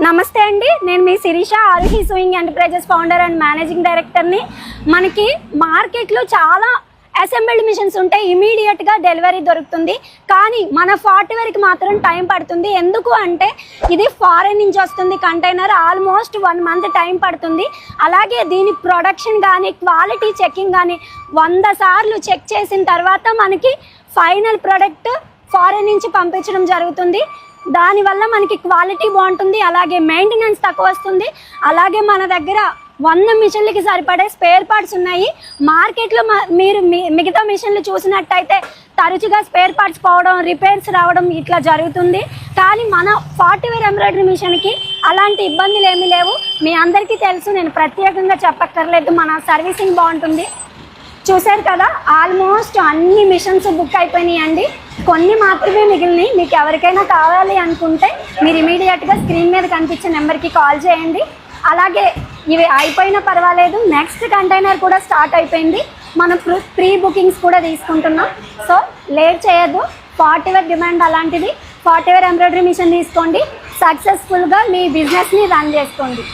నమస్తే అండి, నేను మీ Sirisha, Aaruhi sewing enterprises founder and managing డైరెక్టర్ని. మనకి మార్కెట్లో చాలా అసెంబ్ల్డ్ మిషన్స్ ఉంటాయి, ఇమీడియట్గా డెలివరీ దొరుకుతుంది. కానీ మన సాఫ్ట్వేర్కి మాత్రం టైం పడుతుంది. ఎందుకు అంటే ఇది ఫారెన్ నుంచి వస్తుంది కంటైనర్, ఆల్మోస్ట్ 1 month టైం పడుతుంది. అలాగే దీని ప్రొడక్షన్ కానీ క్వాలిటీ చెకింగ్ కానీ 100 సార్లు చెక్ చేసిన తర్వాత మనకి ఫైనల్ ప్రోడక్ట్ ఫారెన్ నుంచి పంపించడం జరుగుతుంది. దానివల్ల మనకి క్వాలిటీ బాగుంటుంది, అలాగే మెయింటెనెన్స్ తక్కువ వస్తుంది. అలాగే మన దగ్గర 100 మిషన్లకి సరిపడే స్పేర్ పార్ట్స్ ఉన్నాయి. మార్కెట్లో మీరు మిగతా మిషన్లు చూసినట్టయితే తరచుగా స్పేర్ పార్ట్స్ పోవడం, రిపేర్స్ రావడం ఇట్లా జరుగుతుంది. కానీ మన సాఫ్ట్వేర్ ఎంబ్రాయిడరీ మిషన్కి అలాంటి ఇబ్బందులు ఏమీ లేవు. మీ అందరికీ తెలుసు, నేను ప్రత్యేకంగా చెప్పక్కర్లేదు, మన సర్వీసింగ్ బాగుంటుంది. చూశారు కదా, ఆల్మోస్ట్ అన్ని మిషన్స్ బుక్ అయిపోయినాయండి, కొన్ని మాత్రమే మిగిలినాయి. మీకు ఎవరికైనా కావాలి అనుకుంటే మీరు ఇమీడియట్గా స్క్రీన్ మీద కనిపించే నెంబర్కి కాల్ చేయండి. అలాగే ఇవి అయిపోయినా పర్వాలేదు, నెక్స్ట్ కంటైనర్ కూడా స్టార్ట్ అయిపోయింది. మనం ప్రీ బుకింగ్స్ కూడా తీసుకుంటున్నాం. సో లేట్ చేయొద్దు, సాఫ్ట్వేర్ డిమాండ్ అలాంటిది. సాఫ్ట్వేర్ ఎంబ్రాయిడరీ మిషన్ తీసుకోండి, సక్సెస్ఫుల్గా మీ బిజినెస్ని రన్ చేసుకోండి.